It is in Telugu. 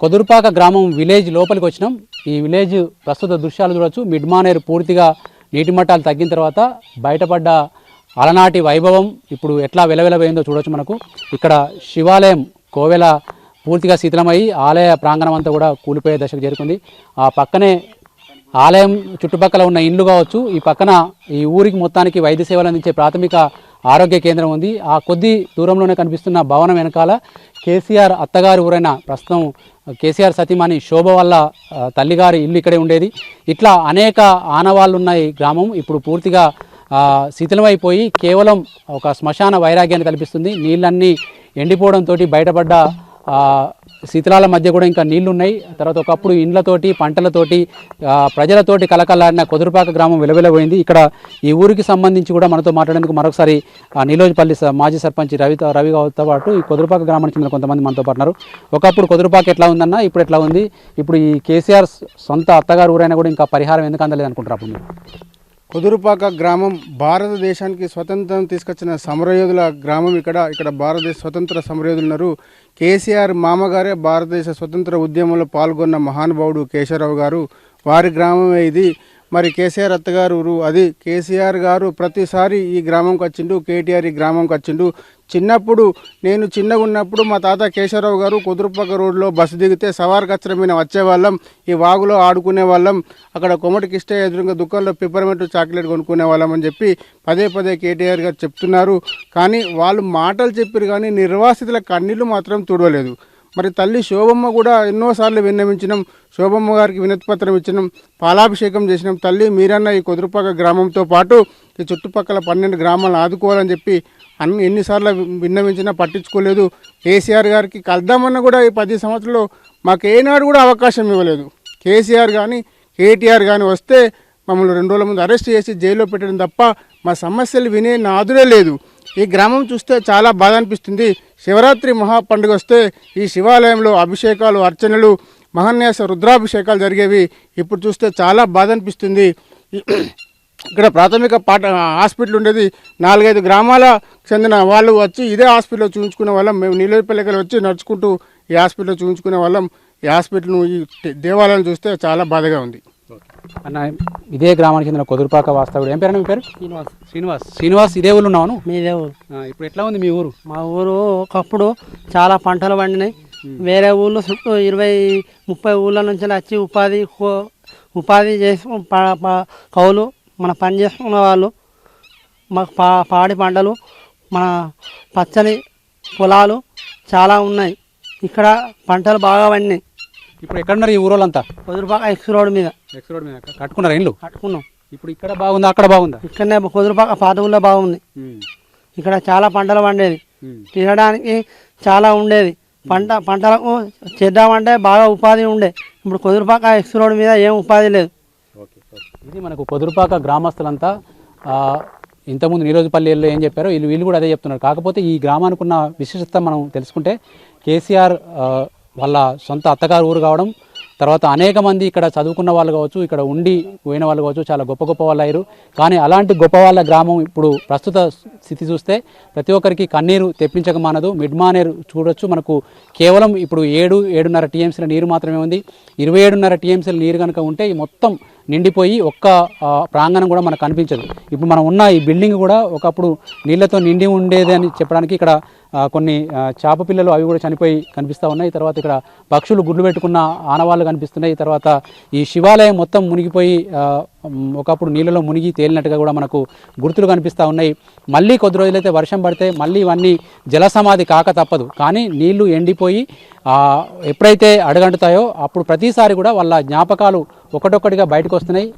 కొదురుపాక గ్రామం విలేజ్ లోపలికి వచ్చినాం. ఈ విలేజ్ ప్రస్తుత దృశ్యాలు చూడవచ్చు. మిడ్మానేరు పూర్తిగా నీటి మట్టాలు తగ్గిన తర్వాత బయటపడ్డ అలనాటి వైభవం ఇప్పుడు ఎట్లా వెలవెలబోయిందో చూడవచ్చు. మనకు ఇక్కడ శివాలయం కోవెల పూర్తిగా శిథిలమయ్యి ఆలయ ప్రాంగణం అంతా కూడా కూలిపోయే దశకు చేరుకుంది. ఆ పక్కనే ఆలయం చుట్టుపక్కల ఉన్న ఇండ్లు కావచ్చు, ఈ పక్కన ఈ ఊరికి మొత్తానికి వైద్య సేవలు అందించే ప్రాథమిక ఆరోగ్య కేంద్రం ఉంది. ఆ కొద్ది దూరంలోనే కనిపిస్తున్న భవనం వెనకాల కేసీఆర్ అత్తగారి ఊరైన ప్రస్తుతం కేసీఆర్ సతీమణి శోభ వల్ల తల్లిగారి ఇల్లు ఇక్కడే ఉండేది. ఇట్లా అనేక ఆనవాళ్ళు ఉన్న ఈ గ్రామం ఇప్పుడు పూర్తిగా శిథిలమైపోయి కేవలం ఒక శ్మశాన వైరాగ్యాన్ని కల్పిస్తుంది. నీళ్ళన్నీ ఎండిపోవడంతో బయటపడ్డ శిథిలాల మధ్య కూడా ఇంకా నీళ్లు ఉన్నాయి. తర్వాత ఒకప్పుడు ఇండ్లతోటి పంటలతోటి ప్రజలతోటి కలకలాడిన కొదురుపాక గ్రామం వెలవెలబోయింది. ఇక్కడ ఈ ఊరికి సంబంధించి కూడా మనతో మాట్లాడేందుకు మరొకసారి నీలోజపల్లి మాజీ సర్పంచ్ రవి గౌడ్తో పాటు ఈ కొదురుపాక గ్రామానికి చెందిన కొంతమంది మనతో పాటున్నారు. ఒకప్పుడు కొదురుపాక ఎట్లా ఉందన్న, ఇప్పుడు ఎట్లా ఉంది? ఇప్పుడు ఈ కేసీఆర్ సొంత అత్తగారు ఊరైనా కూడా ఇంకా పరిహారం ఎందుకు అందలేదు అనుకుంటారు? అప్పుడు మీరు కొదురుపాక గ్రామం భారతదేశానికి స్వతంత్రం తీసుకొచ్చిన సమరయోధుల గ్రామం. ఇక్కడ భారతదేశ స్వతంత్ర సమరయోధులు ఉన్నారు. కేసీఆర్ మామగారే భారతదేశ స్వతంత్ర ఉద్యమంలో పాల్గొన్న మహానుభావుడు కేశవరావు గారు, వారి గ్రామమే ఇది. మరి కేసీఆర్ అత్తగారు ఊరు అది. కేసీఆర్ గారు ప్రతిసారి ఈ గ్రామంకి వచ్చిండు, కేటీఆర్ ఈ గ్రామంకి వచ్చిండు. చిన్నప్పుడు నేను చిన్నగా ఉన్నప్పుడు మా తాత కేశవరావు గారు కొదురుపాక రోడ్లో బస్సు దిగితే సవార్ కచ్చర మీద వచ్చేవాళ్ళం. ఈ వాగులో ఆడుకునే వాళ్ళం. అక్కడ కొమటికి ఇష్ట ఎదురుగా దుకాణంలో పిప్పర్మెంట్ చాక్లెట్ కొనుక్కునే వాళ్ళం అని చెప్పి పదే పదే కేటీఆర్ గారు చెప్తున్నారు. కానీ వాళ్ళు మాటలు చెప్పారు కానీ నిర్వాసితుల కన్నీళ్లు మాత్రం తుడవలేదు. మరి తల్లి శోభమ్మ కూడా ఎన్నోసార్లు విన్నవించినాం. శోభమ్మ గారికి వినతిపత్రం ఇచ్చినాం, పాలాభిషేకం చేసినాం. తల్లి మీరన్న ఈ కొదురుపాక గ్రామంతో పాటు ఈ చుట్టుపక్కల 12 గ్రామాలను ఆదుకోవాలని చెప్పి ఎన్నిసార్లు విన్నవించినా పట్టించుకోలేదు. కేసీఆర్ గారికి కలుద్దామన్నా కూడా ఈ 10 సంవత్సరాలు మాకు ఏనాడు కూడా అవకాశం ఇవ్వలేదు. కేసీఆర్ కానీ కేటీఆర్ కానీ వస్తే మమ్మల్ని 2 రోజుల ముందు అరెస్ట్ చేసి జైల్లో పెట్టడం తప్ప మా సమస్యలు వినే నాదురే లేదు. ఈ గ్రామం చూస్తే చాలా బాధ అనిపిస్తుంది. శివరాత్రి మహాపండుగ వస్తే ఈ శివాలయంలో అభిషేకాలు, అర్చనలు, మహాన్యాస రుద్రాభిషేకాలు జరిగేవి. ఇప్పుడు చూస్తే చాలా బాధ అనిపిస్తుంది. ఇక్కడ ప్రాథమిక హాస్పిటల్ ఉండేది. 4-5 గ్రామాల చెందిన వాళ్ళు వచ్చి ఇదే హాస్పిటల్లో చూపించుకునే వాళ్ళం. మేము నీలోపల్లికి వచ్చి నడుచుకుంటూ ఈ హాస్పిటల్లో చూపించుకునే వాళ్ళం. ఈ హాస్పిటల్ను, ఈ దేవాలయం చూస్తే చాలా బాధగా ఉంది. అన్న, ఇదే గ్రామానికి చెందిన కొదురుపాక వాస్తవుడు. ఏం పేరు? మీ పేరు? శ్రీనివాస్. ఇదే ఊరు ఉన్నాను. మీదే ఊరు. ఇప్పుడు ఎట్లా ఉంది మీ ఊరు? మా ఊరు ఒకప్పుడు చాలా పంటలు పండినాయి. వేరే ఊళ్ళో చుట్టూ 20-30 ఊళ్ళ నుంచి వచ్చి ఉపాధి చేసి కౌలు మన పని చేసుకున్న వాళ్ళు మాకు పాడి పంటలు, మన పచ్చని పొలాలు చాలా ఉన్నాయి. ఇక్కడ పంటలు బాగా పండినాయి. ఇప్పుడు ఎక్కడున్నారు ఈ ఊరోళ్ళంతా? కొదురుపాక ఎక్స్ రోడ్ మీద కట్టుకున్నారు ఇల్లు? కట్టుకున్నాం. ఇప్పుడు ఇక్కడ బాగుందా, అక్కడ బాగుందా? ఇక్కడనే కొదురుపాక పాత ఊళ్ళో బాగుంది. ఇక్కడ చాలా పంటలు పండేది, తినడానికి చాలా ఉండేది. పంటలకు చేద్దామంటే బాగా ఉపాధి ఉండే. ఇప్పుడు కొదురుపాక ఎక్స్ రోడ్ మీద ఏం ఉపాధి లేదు. ఇది మనకు కొదురుపాక గ్రామస్తులంతా ఇంతకుముందు నీరోజుపల్లిలో ఏం చెప్పారో వీళ్ళు కూడా అదే చెప్తున్నారు. కాకపోతే ఈ గ్రామానికి ఉన్న విశిష్టత మనం తెలుసుకుంటే కేసీఆర్ వాళ్ళ సొంత అత్తగారు ఊరు కావడం, తర్వాత అనేక మంది ఇక్కడ చదువుకున్న వాళ్ళు కావచ్చు, ఇక్కడ ఉండి పోయిన వాళ్ళు కావచ్చు, చాలా గొప్ప గొప్ప వాళ్ళు అయ్యారు. కానీ అలాంటి గొప్ప వాళ్ళ గ్రామం ఇప్పుడు ప్రస్తుత స్థితి చూస్తే ప్రతి ఒక్కరికి కన్నీరు తెప్పించక మానదు. మిడ్మానేరు చూడొచ్చు. మనకు కేవలం ఇప్పుడు 7-7.5 టీఎంసీల నీరు మాత్రమే ఉంది. 27.5 టీఎంసీల నీరు కనుక ఉంటే ఈ మొత్తం నిండిపోయి ఒక్క ప్రాంగణం కూడా మనకు కనిపించదు. ఇప్పుడు మనం ఉన్న ఈ బిల్డింగ్ కూడా ఒకప్పుడు నీళ్లతో నిండి ఉండేది అని చెప్పడానికి ఇక్కడ కొన్ని చేప పిల్లలు అవి కూడా చనిపోయి కనిపిస్తూ ఉన్నాయి. తర్వాత ఇక్కడ పక్షులు గుడ్లు పెట్టుకున్న ఆనవాళ్ళు కనిపిస్తున్నాయి. తర్వాత ఈ శివాలయం మొత్తం మునిగిపోయి ఒకప్పుడు నీళ్ళలో మునిగి తేలినట్టుగా కూడా మనకు గుర్తులు కనిపిస్తూ ఉన్నాయి. మళ్ళీ కొద్ది రోజులైతే వర్షం పడితే మళ్ళీ ఇవన్నీ జలసమాధి కాక తప్పదు. కానీ నీళ్లు ఎండిపోయి ఎప్పుడైతే అడుగంటుతాయో అప్పుడు ప్రతిసారి కూడా వాళ్ళ జ్ఞాపకాలు ఒకటొక్కటిగా బయటకు వస్తున్నాయి.